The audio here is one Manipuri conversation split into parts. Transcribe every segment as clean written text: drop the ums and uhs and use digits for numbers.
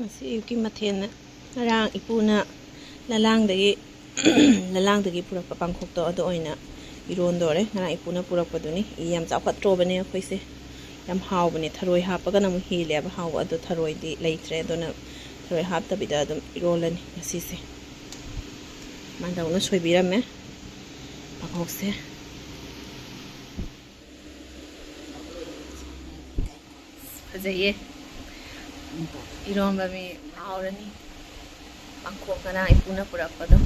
Masi ayuki mathena ngarang ipuna lalangdagi lalangdagi purakpa pangkhokto ado oina irondore ngarang ipuna purakpaduni yam chawkhatrobane akhoise yam hawbane tharoi hapaga namu hile aba haw ado tharoi di leitre adona tharoi haptabida adum irolani ngasise mandawna soibirame pakhokse fajaye iromba mi hawrani pangkhok ngarang ipuna purakpado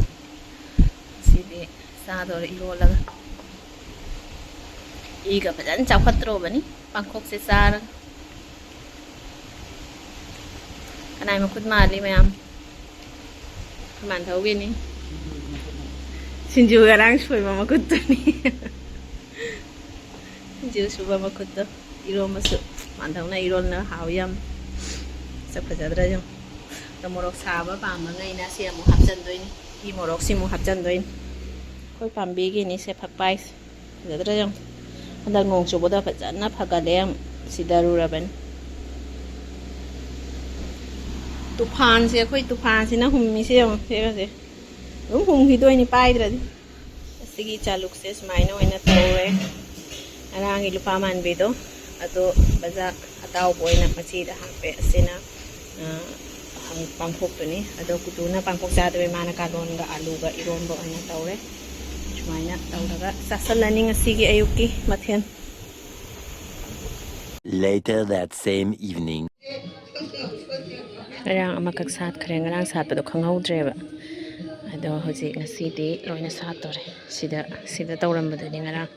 sidi sadore irolaga iga fajan chawkhatrobani pangkhokse sara kanai makut mali mayam man thawgini sinju garang soiba makutuni sinju suba makutto iromasu mandawna irolna hawyam sapajadra jam ta morok saba pamba ngaina se amu hapjandoini i morok simu hapjandoini koi pambigi ni se phakpai jadra jam anda ngong choboda fajana phagalem sidaruraban tufan se koi tufan sina hummi se se hum hidoini paidra sigi chaluk se smaina oina tawre arangi lupa manbedo ato baza ataw boina machida hape sina pangkhok tuni ado kutuna pangkhok sadwe mana kalon ga alu ga iromba oina tawre sumaina tawraga sasalani ngasigi ayuki mathen. Later that same evening. Ngarang amakak sat khare ngarang satpado khanghaudreba ado hoji ngasidi loina satore sida tawrambaduni ngarang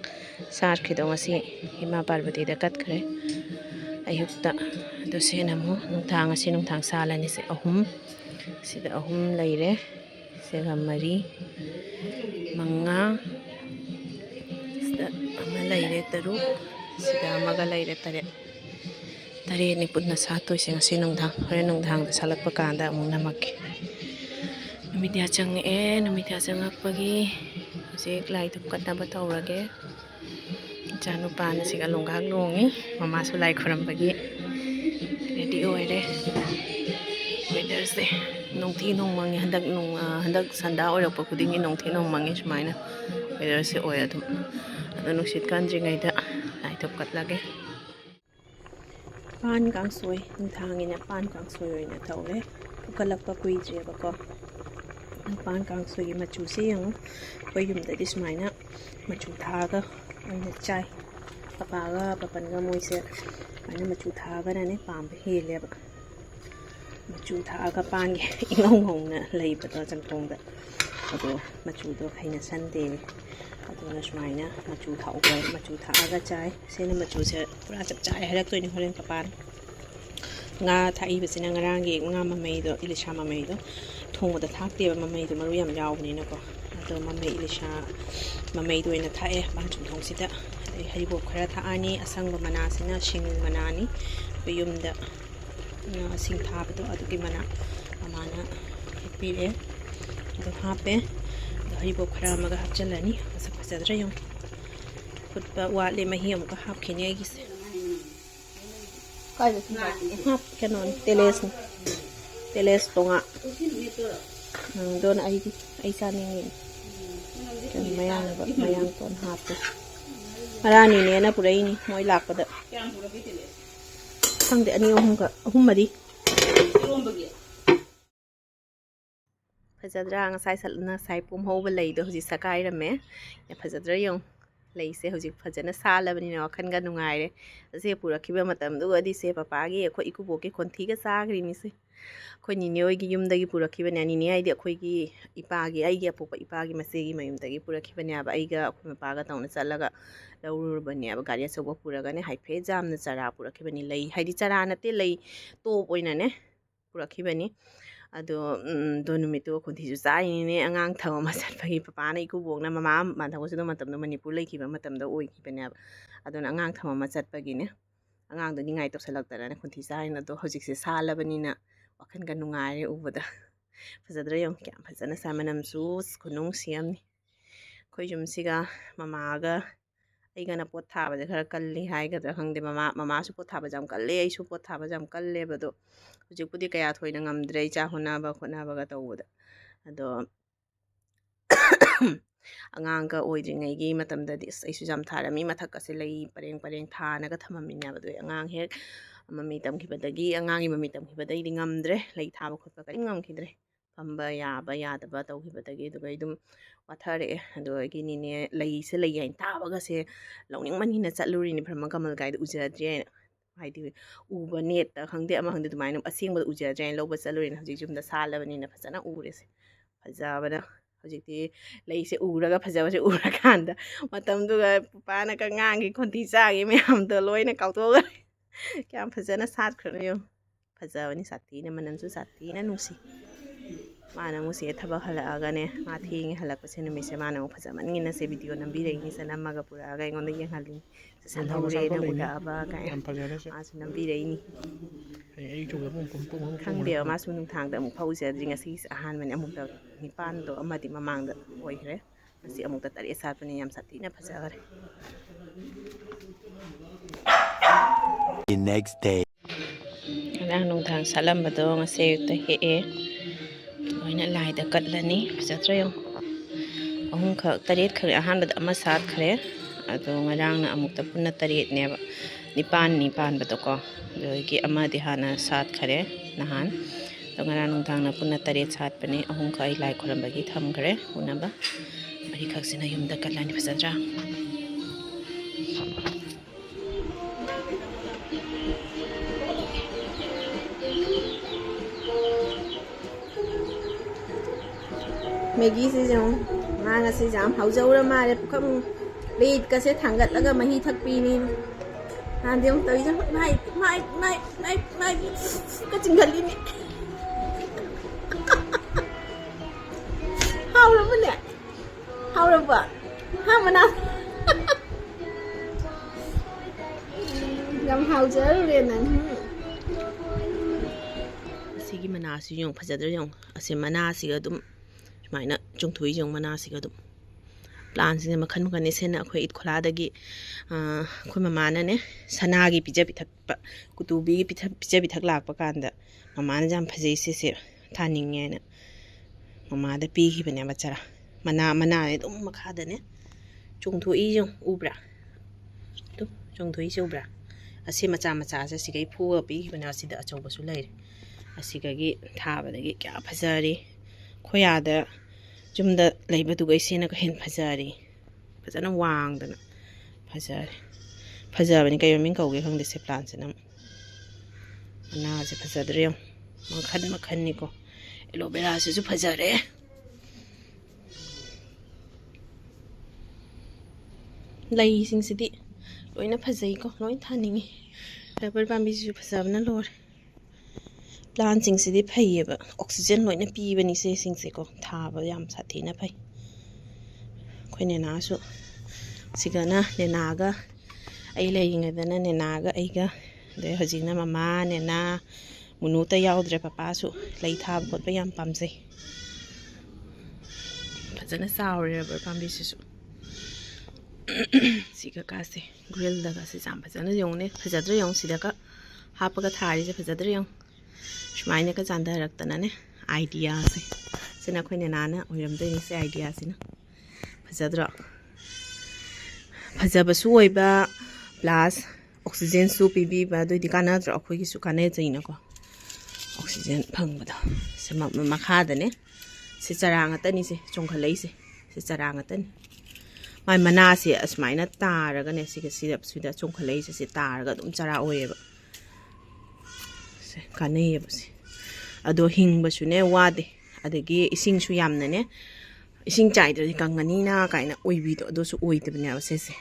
sarkhido ngasi hima parvati da kat khare ayukta ado senamu nungthang asi nungthang salani se ahum sida ahum leire sega mari manga sida ama leire taru sida amaga leire tare tare ni putna satoi se ngasi nungthang hore nungthang da salakpa kanda amung namakki numidya changakpagi hojik lai thupkatnaba tawrage chanu pana siga longhak longi mama su lai khurambagi ready oire weather se nongthi nongmangi handak sanda oirakpa kudingi nongthi nongmangi sumaina weather se oy adum ado nusit kanjri ngaida lai thupkatlage pan kangsoi nungthangina pan kangsoi oina tawre pukalakpa kuidreba ko pan kangsoi gi machu se yang koi yumdadi sumaina machu thaga oina chai papaga papanga moise aina machu thaga nane pamba heleba machu thaga pangi ingongongna leibado jamthongda ado machu do khaina sande adona sumaina machu thauga machu thaga chai sena machu se pura chap chai harak toini horen papan nga thai besina ngarangi nga mameido ilisha mameido thongda thakteba mameido maru yam yawni nako ado mamei ilisha mameido ina thae ban chumthong sida haribo khara thaani asangba manasina sing manani beyumda sing thabado adugi mana amana hepire ado hape haribo khara maga hapchalani asa khajadra yong khutba wale mahi amuka hapkhini agise kai hap kanon teles tonga don ai chaning kan mayang ton hape arani ne na purai ni moi lakpada khangde ani ahum mari fajadra ngasai salna sai pum hoba leido hoji sakai rame ya fajadra yong leise hoji fajana salabani na wakhan ga nungaire ase purakhiba matam du adi se papagi akho ikuboki khonthi ga sagri ni se khoi ni ne oigi yumdagi purakhiba ne ani ne aidi akhoi gi ipagi aigi apopa ipagi masegi mayumdagi purakhiba ne aba aiga akhoi mapaga tawna chalaga laurubani aba gari asoba puraga ne haife jamna chara purakhiba ni lei haidi chara nate lei top oina ne purakhiba ni ado donumito khonthi ju chai ni ne angang thawa masatpagi papa na ikubokna mama manthago sido matamdo manipur leikiba matamda oikibane aba adona angang thawa masatpagi ne angang do ni ngai toksalakdara ne khonthi chai na do hojikse salabani na wakhan ga nungaire ubada fajadra yong kyam fajana samanam su khunung siam ni khoi jum siga mama ga ꯑꯩꯒꯅ ꯄꯣꯠ ꯊꯥꯕꯁꯦ ꯈꯔ ꯀꯜꯂꯤ ꯍꯥꯏꯒꯗ꯭ꯔꯥ ꯈꯪꯗꯦ ꯃꯃꯥꯁꯨ ꯄꯣꯠ ꯊꯥꯕꯁꯦ ꯌꯥꯝ ꯀꯜꯂꯦ ꯑꯩꯁꯨ ꯄꯣꯠ ꯊꯥꯕꯁꯦ ꯌꯥꯝ ꯀꯜꯂꯦꯕ ꯑꯗꯣ ꯍꯧꯖꯤꯛꯄꯨꯗꯤ ꯀꯌꯥ ꯊꯣꯏꯅ ꯉꯝꯗ꯭ꯔꯦ ꯏꯆꯥ ꯍꯣꯠꯅꯕ ꯈꯣꯠꯅꯕꯒ ꯇꯧꯕꯗ ꯑꯗꯣ ꯑꯉꯥꯡꯒ ꯑꯣꯏꯗ꯭ꯔꯤꯉꯩꯒꯤ ꯃꯇꯝꯗꯗꯤ ꯑꯁ ꯑꯩꯁꯨ ꯌꯥꯝ ꯊꯥꯔꯝꯃꯤ ꯃꯊꯛꯀꯁꯦ ꯂꯩ ꯄꯔꯦꯡ ꯄꯔꯦꯡ ꯊꯥꯅꯒ ꯊꯝꯃꯝꯃꯤꯅꯦꯕ ꯑꯗꯣ ꯑꯉꯥꯡ ꯍꯦꯛ ꯃꯃꯤ ꯇꯝꯈꯤꯕꯗꯒꯤ ꯑꯉꯥꯡꯒꯤ ꯃꯃꯤ ꯇꯝꯈꯤꯕꯗꯒꯤꯗꯤ ꯉꯝꯗ꯭ꯔꯦ ꯂꯩ ꯊꯥꯕ ꯈꯣꯠꯄ ꯀꯔꯤꯝ ꯉꯝꯈꯤꯗ꯭ꯔꯦ ꯐꯝꯕ ꯌꯥꯕ ꯌꯥꯗꯕ ꯇꯧꯈꯤꯕꯗꯒꯤ ꯑꯗꯨꯒ ꯑꯩ ꯑꯗꯨꯝ ꯋꯥꯊꯔꯛꯑꯦ ꯑꯗꯨꯗꯒꯤꯅꯤꯅꯦ ꯂꯩꯁꯦ ꯂꯩ ꯍꯥꯏꯅ ꯊꯥꯕꯒꯁꯦ ꯂꯧꯅꯤꯡꯃꯟꯈꯤꯅ ꯆꯠꯂꯨꯔꯤꯅꯤ ꯕ꯭ꯔꯍ꯭ꯃꯀꯃꯜ ꯀꯥꯏꯗ ꯎꯖꯗ꯭ꯔꯦ ꯍꯥꯏꯅ ꯍꯥꯏꯗꯤ ꯎꯕ ꯅꯦꯠꯇ ꯈꯪꯗꯦ ꯑꯃ ꯈꯪꯗꯦ ꯑꯗꯨꯃꯥꯏꯅ ꯑꯁꯦꯡꯕꯗ ꯎꯖꯗ꯭ꯔꯦ ꯍꯥꯏꯅ ꯂꯧꯕ ꯆꯠꯂꯨꯔꯤꯅꯤ ꯍꯧꯖꯤꯛ ꯌꯨꯝꯗ ꯁꯥꯜꯂꯕꯅꯤꯅ ꯐꯖꯅ ꯎꯔꯦꯁꯦ ꯐꯖꯕꯅ ꯍꯧꯖꯤꯛꯇꯤ ꯂꯩꯁꯦ ꯎꯔꯒ ꯐꯖꯕꯁꯦ ꯎꯔꯀꯥꯟꯗ ꯃꯇꯝꯗꯨꯒ ꯄꯥꯅꯒ ꯉꯥꯡꯒꯤ ꯈꯣꯟꯊꯤ ꯆꯥꯒꯤ ꯃꯌꯥꯝꯗꯣ ꯂꯣꯏꯅ ꯀꯥꯎꯊꯣꯛꯑꯒ ꯀꯌꯥꯝ ꯐꯖꯅ ꯁꯥꯠꯈ꯭ꯔꯅꯣ ꯌꯦꯡꯉꯨ ꯐꯖꯕꯅꯤ ꯁꯥꯊꯤꯅ ꯃꯅꯝꯁꯨ ꯁꯥꯊꯤꯅ ꯅꯨꯡꯁꯤ ꯃꯥꯅ ꯑꯃꯨꯛ ꯁꯤꯗ ꯊꯕꯛ ꯍꯜꯂꯛꯑꯒꯅꯦ ꯃꯥ ꯊꯦꯡꯉꯦ ꯍꯜꯂꯛꯄꯁꯦ ꯅꯨꯃꯤꯠꯁꯦ ꯃꯥꯅ ꯑꯃꯨꯛ ꯐꯖꯃꯟꯒꯤꯅꯁꯦ ꯚꯤꯗꯤꯑꯣ ꯅꯝꯕꯤꯔꯛꯏꯅꯤꯁꯦ ꯅꯝꯃꯒ ꯄꯨꯔꯛꯑꯒ ꯑꯩꯉꯣꯟꯗ ꯌꯦꯡꯍꯜꯂꯤꯅꯤ ꯅꯨꯡꯁꯥ ꯃꯁꯥ ꯍꯧꯔꯦ ꯅꯪ ꯊꯣꯛꯂꯛꯏꯅꯦ ꯎꯔꯛꯑꯕ ꯀꯥꯏꯅ ꯌꯥꯝ ꯐꯖꯔꯦꯁꯦ ꯃꯥꯁꯨ ꯅꯝꯕꯤꯔꯛꯏꯅꯤ ꯍꯌꯦꯡ ꯑꯌꯨꯛ ꯆꯨꯕꯗ ꯄꯨꯡ ꯈꯪꯗꯦꯕ ꯃꯥꯁꯨ ꯅꯨꯡꯊꯥꯡꯗ ꯑꯃꯨꯛ ꯐꯥꯎ ꯎꯖꯗ꯭ꯔꯤ ꯉꯁꯤꯒꯤꯁꯦ ꯑꯍꯥꯟꯕꯅꯤ ꯑꯃꯨꯛꯇ ꯅꯤꯄꯥꯟꯗꯣ ꯑꯃꯗꯤ ꯃꯃꯥꯡꯗ ꯑꯣꯏꯈ꯭ꯔꯦ ꯉꯁꯤ ꯑꯃꯨꯛꯇ 3 ꯁꯥꯠꯄꯅꯤ ꯌꯥꯝ ꯁꯥꯊꯤꯅ ꯐꯖꯈꯔꯦ The next day. ꯉꯔꯥꯡ ꯅꯨꯡꯗꯥꯡ ꯁꯥꯠꯂꯝꯕꯗꯣ ꯉꯁꯤ ꯑꯌꯨꯛꯇ ꯍꯦꯛꯑꯦ ꯂꯣꯏꯅ ꯂꯥꯏꯗ ꯀꯠꯂꯅꯤ ꯐꯖꯗ꯭ꯔꯥ ꯌꯦꯡꯉꯨ 8 ꯑꯍꯥꯟꯕꯗ ꯑꯃ ꯁꯥꯠꯈ꯭ꯔꯦ ꯑꯗꯣ ꯉꯔꯥꯡꯅ ꯑꯃꯨꯛꯇ ꯄꯨꯟꯅ 8ꯅꯦꯕ 9 ꯄꯥꯟꯕꯗꯣꯀꯣ ꯑꯗꯨꯗꯒꯤ ꯑꯃꯗꯤ ꯍꯥꯟꯅ ꯁꯥꯠꯈ꯭ꯔꯦ ꯅꯍꯥꯟ ꯑꯗꯣ ꯉꯔꯥꯡ ꯅꯨꯡꯗꯥꯡꯅ ꯄꯨꯟꯅ 8 ꯁꯥꯠꯄꯅꯤ 3ꯈꯛ ꯑꯩ ꯂꯥꯏ ꯈꯣꯏꯔꯝꯕꯒꯤ ꯊꯝꯈ꯭ꯔꯦ ꯎꯅꯕ 4ꯈꯛꯁꯤꯅ ꯌꯨꯝꯗ ꯀꯠꯂꯅꯤ ꯐꯖꯗ꯭ꯔꯥ ꯃꯦꯒꯤꯁꯤꯁꯨ ꯌꯦꯡꯉꯨ ꯃꯥ ꯉꯁꯤꯁꯦ ꯌꯥꯝ ꯍꯥꯎꯖꯧꯔ ꯃꯥꯜꯂꯦ ꯄꯨꯈꯝ ꯄ꯭ꯂꯦꯠꯀꯁꯦ ꯊꯥꯡꯒꯠꯂꯒ ꯃꯍꯤ ꯊꯛꯄꯤꯅꯤ ꯅꯍꯥꯟꯗꯤ ꯑꯃꯨꯛ ꯇꯧꯔꯤꯁꯦ ꯃꯥꯏ ꯀ ꯆꯤꯡꯈꯠꯂꯤꯅꯤ ꯍꯥꯎꯔꯕꯅꯦ ꯍꯥꯎꯔꯕ ꯃꯅꯥ ꯌꯥꯝ ꯍꯥꯎꯖꯔꯨꯔꯦ ꯅꯪ ꯑꯁꯤꯒꯤ ꯃꯅꯥꯁꯤ ꯌꯦꯡꯉꯨ ꯐꯖꯗ꯭ꯔꯥ ꯌꯦꯡꯉꯨ ꯑꯁꯤ ꯃꯅꯥꯁꯤꯒ ꯑꯗꯨꯝ ꯁꯨꯃꯥꯏꯅ ꯆꯣꯡꯊꯣꯛꯏ ꯌꯦꯡꯉꯨ ꯃꯅꯥꯁꯤꯒ ꯑꯗꯨꯝ ꯄ꯭ꯂꯥꯟꯁꯤꯡꯁꯦ ꯃꯈꯟ ꯃꯈꯟꯅꯤ ꯁꯤꯅ ꯑꯩꯈꯣꯏ ꯏꯠ ꯈꯣꯂꯥꯗꯒꯤ ꯑꯩꯈꯣꯏ ꯃꯃꯥꯅꯅꯦ ꯁꯅꯥꯒꯤ ꯄꯤꯖ ꯄꯤꯊꯛꯄ ꯀꯨꯇꯨꯕꯤꯒꯤ ꯄꯤꯖ ꯄꯤꯊꯛ ꯂꯥꯛꯄ ꯀꯥꯟꯗ ꯃꯃꯥꯅ ꯌꯥꯝ ꯐꯖꯩ ꯁꯤꯁꯦ ꯊꯥꯅꯤꯡꯉꯦꯅ ꯃꯃꯥꯗ ꯄꯤꯈꯤꯕꯅꯦꯕ ꯆꯔꯥ ꯃꯅꯥꯅꯦ ꯑꯗꯨꯝ ꯃꯈꯥꯗꯅꯦ ꯆꯣꯡꯊꯣꯛꯏ ꯌꯦꯡꯉꯨ ꯎꯕ꯭ꯔꯥ ꯑꯗꯨꯝ ꯆꯣꯡꯊꯣꯛꯏꯁꯦ ꯎꯕ꯭ꯔꯥ ꯑꯁꯤ ꯃꯆꯥ ꯃꯆꯥꯁꯦ ꯁꯤꯒꯩ ꯐꯨꯑꯒ ꯄꯤꯈꯤꯕꯅꯦ ꯑꯁꯤꯗ ꯑꯆꯧꯕꯁꯨ ꯂꯩꯔꯦ ꯑꯁꯤꯒꯒꯤ ꯊꯥꯕꯗꯒꯤ ꯀꯌꯥ ꯐꯖꯔꯤ ꯈꯣꯏꯌꯥꯗ ꯌꯨꯝꯗ ꯂꯩꯕꯗꯨꯒ ꯏꯆꯦꯅꯒ ꯍꯦꯟꯅ ꯐꯖꯔꯤ ꯐꯖꯅ ꯋꯥꯡꯗꯅ ꯐꯖꯔꯦ ꯐꯖꯕꯅꯤ ꯀꯩ ꯃꯃꯤꯡ ꯀꯧꯒꯦ ꯈꯪꯗꯦ ꯁꯤ ꯄ꯭ꯂꯥꯟꯁꯤꯅ ꯃꯅꯥꯁꯦ ꯐꯖꯗ꯭ꯔꯦ ꯌꯦꯡꯉꯨ ꯃꯈꯟ ꯃꯈꯟꯅꯤꯀꯣ ꯑꯦꯂꯣꯕꯦꯔꯥꯁꯤꯁꯨ ꯐꯖꯔꯦ ꯂꯩꯁꯤꯡꯁꯤꯗꯤ ꯂꯣꯏꯅ ꯐꯖꯩꯀꯣ ꯂꯣꯏ ꯊꯥꯅꯤꯡꯉꯤ ꯔꯕꯔ ꯄꯥꯝꯕꯤꯁꯤꯁꯨ ꯐꯖꯕꯅ ꯂꯣꯏꯔꯦ ꯄ꯭ꯂꯥꯟꯁꯤꯡꯁꯤꯗꯤ ꯐꯩꯌꯦꯕ ꯑꯣꯛꯁꯤꯖꯦꯟ ꯂꯣꯏꯅ ꯄꯤꯕꯅꯤ ꯁꯤꯁꯤꯡꯁꯦꯀꯣ ꯊꯥꯕ ꯌꯥꯝ ꯁꯥꯊꯤꯅ ꯐꯩ ꯑꯩꯈꯣꯏ ꯅꯦꯅꯥꯁꯨ ꯁꯤꯒꯅ ꯅꯦꯅꯥꯒ ꯑꯩ ꯂꯩꯔꯤꯉꯩꯗꯅ ꯅꯦꯅꯥꯒ ꯑꯩꯒ ꯑꯗꯩ ꯍꯧꯖꯤꯛꯅ ꯃꯃꯥ ꯅꯦꯅꯥ ꯃꯨꯅꯨꯇ ꯌꯥꯎꯗ꯭ꯔꯦ ꯄꯄꯥꯁꯨ ꯂꯩ ꯊꯥꯕ ꯈꯣꯠꯄ ꯌꯥꯝ ꯄꯥꯝꯖꯩ ꯐꯖꯅ ꯆꯥꯎꯔꯦ ꯔꯕꯔ ꯄꯥꯝꯕꯤꯁꯤꯁꯨ ꯁꯤꯒ ꯀꯥꯁꯦ ꯒ꯭ꯔꯤꯜꯗꯒꯁꯦ ꯌꯥꯝ ꯐꯖꯅ ꯌꯦꯡꯉꯨꯅꯦ ꯐꯖꯗ꯭ꯔꯥ ꯌꯦꯡꯉꯨ ꯁꯤꯗꯒ ꯍꯥꯞꯄꯒ ꯊꯥꯔꯤꯁꯦ ꯐꯖꯗ꯭ꯔꯥ ꯌꯦꯡꯉꯨ ꯁꯨꯃꯥꯏꯅꯒ ꯆꯥꯟꯊꯔꯛꯇꯅꯅꯦ ꯑꯥꯏꯗꯤꯌꯥꯁꯦ ꯁꯤꯅ ꯑꯩꯈꯣꯏ ꯅꯦꯅꯥꯅ ꯑꯣꯏꯔꯝꯗꯣꯏꯅꯤ ꯁꯤ ꯑꯥꯏꯗꯤꯌꯥꯁꯤꯅ ꯐꯖꯗ꯭ꯔꯣ ꯐꯖꯕꯁꯨ ꯑꯣꯏꯕ ꯄ꯭ꯂꯁ ꯑꯣꯛꯁꯤꯖꯦꯟꯁꯨ ꯄꯤꯕꯤꯕ ꯑꯗꯨꯏꯗꯤ ꯀꯥꯟꯅꯗ꯭ꯔꯣ ꯑꯩꯈꯣꯏꯒꯤꯁꯨ ꯀꯥꯟꯅꯖꯩꯅꯀꯣ ꯑꯣꯛꯁꯤꯖꯦꯟ ꯐꯪꯕꯗꯣ ꯁꯤ ꯃꯈꯥꯗꯅꯦ ꯁꯤ ꯆꯔꯥ ꯉꯥꯛꯇꯅꯤꯁꯦ ꯆꯣꯡꯈꯠꯂꯛꯏꯁꯦ ꯁꯤ ꯆꯔꯥ ꯉꯥꯛꯇꯅꯤ ꯃꯥꯏ ꯃꯅꯥꯁꯦ ꯑꯁꯨꯃꯥꯏꯅ ꯇꯥꯔꯒꯅꯦ ꯁꯤꯗ ꯆꯣꯡꯈꯠꯂꯛꯏꯁꯦ ꯁꯤ ꯇꯥꯔꯒ ꯑꯗꯨꯝ ꯆꯔꯥ ꯑꯣꯏꯌꯦꯕ ꯁꯦ ꯀꯥꯟꯅꯩꯌꯦꯕ ꯁꯤ ꯑꯗꯣ ꯍꯤꯡꯕꯁꯨꯅꯦ ꯋꯥꯗꯦ ꯑꯗꯒꯤ ꯏꯁꯤꯡꯁꯨ ꯌꯥꯝꯅꯅꯦ ꯏꯁꯤꯡ ꯆꯥꯏꯗ꯭ꯔꯗꯤ ꯀꯪꯉꯅꯤꯅ ꯀꯥꯏꯅ ꯑꯣꯏꯕꯤꯗꯣ ꯑꯗꯨꯁꯨ ꯑꯣꯏꯗꯕꯅꯦꯕ ꯁꯤꯁꯦ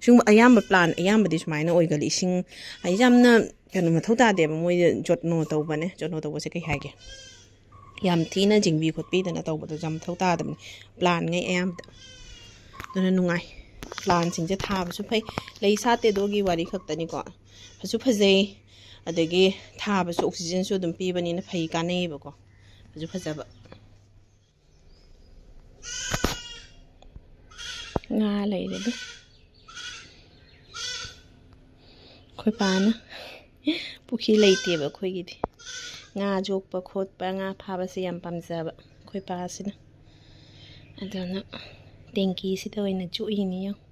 ꯁꯤꯒꯨꯝꯕ ꯑꯌꯥꯝꯕ ꯄ꯭ꯂꯥꯟ ꯑꯌꯥꯝꯕꯗꯤ ꯁꯨꯃꯥꯏꯅ ꯑꯣꯏꯒꯜꯂꯤ ꯏꯁꯤꯡ ꯍꯥꯏꯗꯤ ꯌꯥꯝꯅ ꯀꯩꯅꯣ ꯃꯊꯧ ꯇꯥꯗꯦꯕ ꯃꯣꯏꯗ ꯖꯣꯠꯅꯣ ꯇꯧꯕꯅꯦ ꯖꯣꯠꯅꯣ ꯇꯧꯕꯁꯦ ꯀꯩ ꯍꯥꯏꯒꯦ ꯌꯥꯝ ꯊꯤꯅ ꯖꯤꯡꯕꯤ ꯈꯣꯠꯄꯤꯗꯅ ꯇꯧꯕꯗꯁꯨ ꯌꯥꯝ ꯃꯊꯧ ꯇꯥꯗꯕꯅꯤ ꯄ꯭ꯂꯥꯟꯉꯩ ꯑꯌꯥꯝꯕꯗ ꯑꯗꯨꯅ ꯅꯨꯡꯉꯥꯏ ꯄ꯭ꯂꯥꯟꯁꯤꯡꯁꯦ ꯊꯥꯕꯁꯨ ꯐꯩ ꯂꯩ ꯁꯥꯠꯇꯦꯗꯣꯒꯤ ꯋꯥꯔꯤ ꯈꯛꯇꯅꯤꯀꯣ ꯐꯖꯩ ꯑꯗꯒꯤ ꯊꯥꯕꯁꯨ ꯑꯣꯛꯁꯤꯖꯦꯟꯁꯨ ꯑꯗꯨꯝ ꯄꯤꯕꯅꯤꯅ ꯐꯩ ꯀꯥꯟꯅꯩꯌꯦꯕꯀꯣ ꯐꯖꯕ ꯉꯥ ꯂꯩꯔꯦꯗ ꯑꯩꯈꯣꯏ ꯄꯥꯅ ꯄꯨꯈ꯭ꯔꯤ ꯂꯩꯇꯦꯕ ꯑꯩꯈꯣꯏꯒꯤꯗꯤ ꯉꯥ ꯌꯣꯛꯄ ꯈꯣꯠꯄ ꯉꯥ ꯐꯥꯕꯁꯦ ꯌꯥꯝ ꯄꯥꯝꯖꯕ ꯑꯩꯈꯣꯏ ꯄꯥꯁꯤꯅ ꯑꯗꯨꯅ ꯇꯦꯡꯀꯤꯁꯤꯗ ꯑꯣꯏꯅ ꯆꯨꯏꯅꯤ ꯌꯦꯡꯉꯨ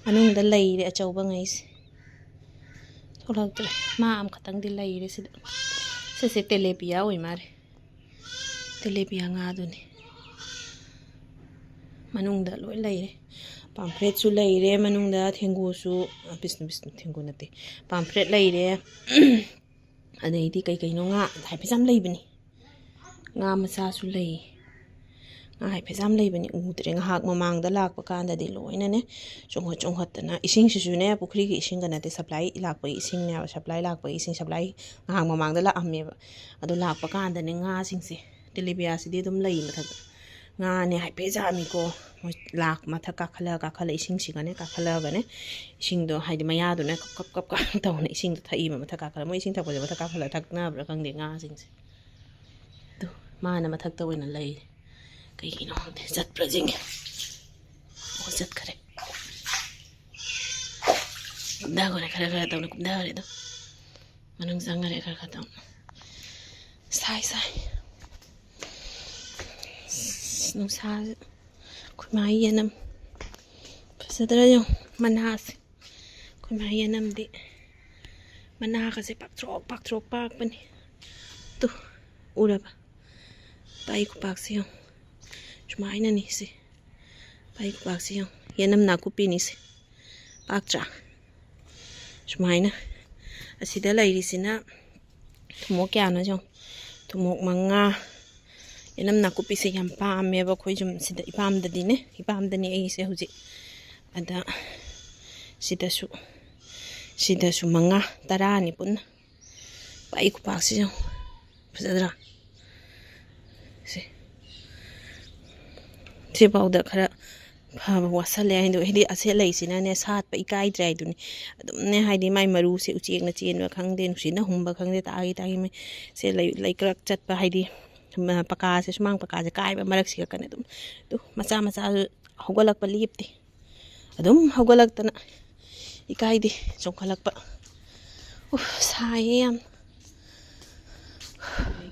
ꯃꯅꯨꯡꯗ ꯂꯩꯔꯦ ꯑꯆꯧꯕ ꯉꯩꯁꯦ ꯊꯣꯛꯂꯛꯇ꯭ꯔꯦ ꯃꯥ ꯑꯃꯈꯛꯇꯪꯗꯤ ꯂꯩꯔꯦ ꯁꯤꯗ ꯁꯤꯁꯦ ꯇꯦꯂꯦꯄꯤꯌꯥ ꯑꯣꯏ ꯃꯥꯜꯂꯦ ꯇꯦꯂꯦꯄꯤꯌꯥ ꯉꯥꯗꯨꯅꯤ ꯃꯅꯨꯡꯗ ꯂꯣꯏ ꯂꯩꯔꯦ ꯄꯥꯝꯐ꯭ꯂꯦꯠꯁꯨ ꯂꯩꯔꯦ ꯃꯅꯨꯡꯗ ꯊꯦꯡꯒꯨꯁꯨ ꯕꯤꯁꯅꯨ ꯊꯦꯡꯒꯨ ꯅꯠꯇꯦ ꯄꯥꯝꯐ꯭ꯂꯦꯠ ꯂꯩꯔꯦ ꯑꯗꯩꯗꯤ ꯀꯩꯀꯩꯅꯣ ꯉꯥ ꯍꯥꯏꯐꯦꯠ ꯌꯥꯝ ꯂꯩꯕꯅꯤ ꯉꯥ ꯃꯆꯥꯁꯨ ꯂꯩ ꯉꯥ ꯍꯥꯏꯐꯦꯠ ꯌꯥꯝ ꯂꯩꯕꯅꯤ ꯎꯗ꯭ꯔꯦ ꯉꯥꯏꯍꯥꯛ ꯃꯃꯥꯡꯗ ꯂꯥꯛꯄ ꯀꯥꯟꯗꯗꯤ ꯂꯣꯏꯅꯅꯦ ꯆꯣꯡꯈꯠꯇꯅ ꯏꯁꯤꯡꯁꯤꯁꯨꯅꯦ ꯄꯨꯈ꯭ꯔꯤꯒꯤ ꯏꯁꯤꯡꯒ ꯅꯠꯇꯦ ꯁꯄ꯭ꯂꯥꯏ ꯂꯥꯛꯄꯒꯤ ꯏꯁꯤꯡꯅꯦꯕ ꯁꯄ꯭ꯂꯥꯏ ꯂꯥꯛꯄꯒꯤ ꯏꯁꯤꯡ ꯁꯄ꯭ꯂꯥꯏ ꯉꯥꯏꯍꯥꯛ ꯃꯃꯥꯡꯗ ꯂꯥꯛꯑꯝꯃꯦꯕ ꯑꯗꯣ ꯂꯥꯛꯄ ꯀꯥꯟꯗꯅꯦ ꯉꯥꯁꯤꯡꯁꯦ ꯇꯦꯂꯦꯄꯤꯌꯥꯁꯤꯗꯤ ꯑꯗꯨꯝ ꯂꯩ ꯃꯊꯛꯇ ꯉꯥꯅꯦ ꯍꯥꯏꯐꯦꯠ ꯌꯥꯝꯃꯤꯀꯣ ꯃꯣꯏ ꯃꯊꯛ ꯀꯥꯈꯠꯂ ꯏꯁꯤꯡꯁꯤꯒꯅꯦ ꯀꯥꯈꯠꯂꯒꯅꯦ ꯏꯁꯤꯡꯗꯣ ꯍꯥꯏꯗꯤ ꯃꯌꯥꯗꯨꯅ ꯀꯞ ꯇꯧꯅ ꯏꯁꯤꯡꯗꯣ ꯊꯛꯏꯕ ꯃꯊꯛ ꯀꯥꯈꯠꯂ ꯃꯣꯏ ꯏꯁꯤꯡ ꯊꯛꯄꯁꯦ ꯃꯊꯛ ꯀꯥꯈꯠꯂꯒ ꯊꯛꯅꯕ꯭ꯔꯥ ꯈꯪꯗꯦ ꯉꯥꯁꯤꯡꯁꯦ ꯑꯗꯨ ꯃꯥꯅ ꯃꯊꯛꯇ ꯑꯣꯏꯅ ꯂꯩꯔꯦ ꯀꯩꯒꯤꯅꯣ ꯈꯪꯗꯦ ꯆꯠꯄ꯭ꯔꯥ ꯌꯦꯡꯒꯦ ꯑꯣ ꯆꯠꯈꯔꯦ ꯀꯨꯝꯊꯈꯔꯦ ꯈꯔ ꯇꯧꯅ ꯀꯨꯝꯊꯈꯔꯦ ꯑꯗꯨꯝ ꯃꯅꯨꯡ ꯆꯪꯈꯔꯦ ꯈꯔ ꯇꯧꯅ ꯁꯥꯏ ꯅꯨꯡꯁꯥꯁꯦ ꯑꯩꯈꯣꯏ ꯃꯥ ꯌꯦꯅꯝ ꯐꯖꯗ꯭ꯔꯥ ꯌꯦꯡꯉꯨ ꯃꯅꯥꯁꯦ ꯑꯩꯈꯣꯏ ꯃꯥ ꯌꯦꯅꯝꯗꯤ ꯃꯅꯥꯒꯁꯦ ꯄꯥꯛꯊ꯭ꯔꯣꯛ ꯄꯥꯛꯄꯅꯤ ꯇꯨ ꯎꯔꯕ ꯄꯥꯛꯏ ꯈꯨꯄꯥꯛꯁꯦ ꯌꯦꯡꯉꯨ ꯁꯨꯃꯥꯏꯅꯅꯤ ꯁꯤ ꯄꯥꯛꯏ ꯈꯨꯄꯥꯛꯁꯦ ꯌꯦꯡꯉꯨ ꯌꯦꯅꯝ ꯅꯥꯀꯨꯞꯄꯤꯅꯤꯁꯦ ꯄꯥꯛꯇ꯭ꯔꯥ ꯁꯨꯃꯥꯏꯅ ꯑꯁꯤꯗ ꯂꯩꯔꯤꯁꯤꯅ ꯊꯨꯝꯃꯣꯛ ꯀꯌꯥꯅꯣ ꯌꯦꯡꯉꯨ ꯊꯨꯝꯃꯣꯛ 5 ꯌꯦꯅꯝ ꯅꯥꯀꯨꯞꯄꯤꯁꯦ ꯌꯥꯝ ꯄꯥꯝꯃꯦꯕ ꯑꯩꯈꯣꯏ ꯁꯨꯝ ꯁꯤꯗ ꯏꯄꯥꯝꯗꯅꯤ ꯑꯩꯁꯦ ꯍꯧꯖꯤꯛ ꯑꯗ ꯁꯤꯗꯁꯨ 5 10 ꯄꯨꯟꯅ ꯄꯥꯛꯏ ꯈꯨꯄꯥꯛꯁꯤ ꯌꯦꯡꯉꯨ ꯐꯖꯗ꯭ꯔꯥ ꯁꯤꯐꯥꯎꯗ ꯈꯔ ꯐꯕ ꯋꯥꯠꯁꯜꯂꯦ ꯍꯥꯏꯗꯤ ꯑꯁꯦ ꯂꯩꯁꯤꯅꯅꯦ ꯁꯥꯠꯄ ꯏꯀꯥꯏꯗ꯭ꯔꯦ ꯍꯥꯏꯗꯨꯅꯤ ꯑꯗꯨꯝꯅꯦ ꯍꯥꯏꯗꯤ ꯃꯥꯏ ꯃꯔꯨꯁꯦ ꯎꯆꯦꯛꯅ ꯆꯦꯟꯕ ꯈꯪꯗꯦ ꯅꯨꯡꯁꯤꯠꯅ ꯍꯨꯝꯕ ꯈꯪꯗꯦ ꯇꯥꯒꯤ ꯁꯦ ꯂꯩꯀ꯭ꯔꯛ ꯆꯠꯄ ꯍꯥꯏꯗꯤ ꯄꯀꯥꯁꯦ ꯁꯨꯃꯥꯡ ꯄꯀꯥꯁꯦ ꯀꯥꯏꯕ ꯃꯔꯛꯁꯤꯒ ꯀꯟꯅ ꯑꯗꯨꯝ ꯃꯆꯥꯁꯨ ꯍꯧꯒꯠꯂꯛꯄ ꯂꯦꯞꯇꯦ ꯑꯗꯨꯝ ꯍꯧꯒꯠꯂꯛꯇꯅ ꯏꯀꯥꯏꯗꯦ ꯆꯣꯡꯈꯠꯂꯛꯄ ꯁꯥꯏꯌꯦ ꯌꯥꯝ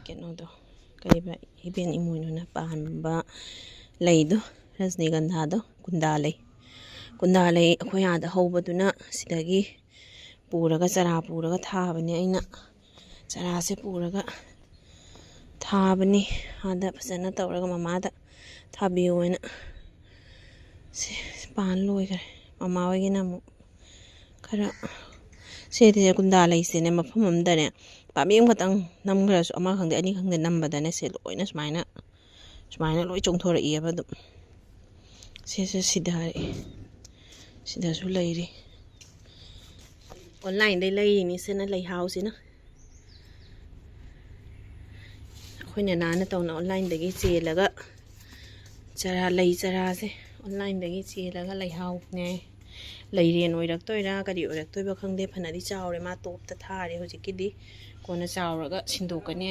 ꯀꯩꯅꯣꯗꯣ ꯀꯔꯤꯕ ꯏꯕꯦꯟ ꯏꯃꯣꯏꯅꯨꯅ ꯄꯥꯟꯕ ꯂꯩꯗꯣ ꯔꯖꯅꯤꯒꯟꯙꯥꯗꯣ ꯀꯨꯟꯗꯥ ꯂꯩ ꯑꯩꯈꯣꯏ ꯑꯥꯗ ꯍꯧꯕꯗꯨꯅ ꯁꯤꯗꯒꯤ ꯄꯨꯔꯒ ꯆꯔꯥ ꯄꯨꯔꯒ ꯊꯥꯕꯅꯦ ꯑꯩꯅ ꯆꯔꯥꯁꯦ ꯄꯨꯔꯒ ꯊꯥꯕꯅꯤ ꯑꯥꯗ ꯐꯖꯅ ꯇꯧꯔꯒ ꯃꯃꯥꯗ ꯊꯥꯕꯤꯌꯨ ꯍꯥꯏꯅ ꯄꯥꯟ ꯂꯣꯏꯈꯔꯦ ꯃꯃꯥ ꯍꯣꯏꯒꯤꯅ ꯑꯃꯨꯛ ꯈꯔ ꯁꯤꯗꯤ ꯀꯨꯟꯗꯥ ꯂꯩꯁꯤꯅꯦ ꯃꯐꯝ ꯑꯃꯗꯅꯦ ꯄꯥꯝꯕꯤ ꯑꯃꯈꯛꯇꯪ ꯅꯝꯈ꯭ꯔꯁꯨ ꯑꯃ ꯈꯪꯗꯦ ꯑꯅꯤ ꯈꯪꯗꯦ ꯅꯝꯕꯗꯅꯦ ꯁꯤ ꯂꯣꯏꯅ ꯁꯨꯃꯥꯏꯅ ꯂꯣꯏ ꯆꯣꯡꯊꯣꯔꯛꯏꯑꯕ ꯑꯗꯨꯝ ꯁꯤꯁꯨ ꯁꯤꯗꯔꯛꯏ ꯁꯤꯗꯁꯨ ꯂꯩꯔꯤ ꯑꯣꯟꯂꯥꯏꯟꯗꯩ ꯂꯩꯔꯤꯅꯤ ꯁꯤꯅ ꯂꯩꯍꯥꯎꯁꯤꯅ ꯑꯩꯈꯣꯏꯅ ꯅꯥꯟꯅ ꯇꯧꯅ ꯑꯣꯟꯂꯥꯏꯟꯗꯒꯤ ꯆꯦꯜꯂꯒ ꯂꯩ ꯆꯔꯥꯁꯦ ꯑꯣꯟꯂꯥꯏꯟꯗꯒꯤ ꯆꯦꯜꯂꯒ ꯂꯩꯍꯥꯎꯅꯦ ꯂꯩꯔꯦꯟ ꯑꯣꯏꯔꯛꯇꯣꯏꯔꯥ ꯀꯔꯤ ꯑꯣꯏꯔꯛꯇꯣꯏꯕ ꯈꯪꯗꯦ ꯐꯅꯗꯤ ꯆꯥꯎꯔꯦ ꯃꯥ ꯇꯣꯞꯇ ꯊꯥꯔꯦ ꯍꯧꯖꯤꯛꯀꯤꯗꯤ ꯀꯣꯟꯅ ꯆꯥꯎꯔꯒ ꯁꯤꯟꯗꯣꯛꯀꯅꯤ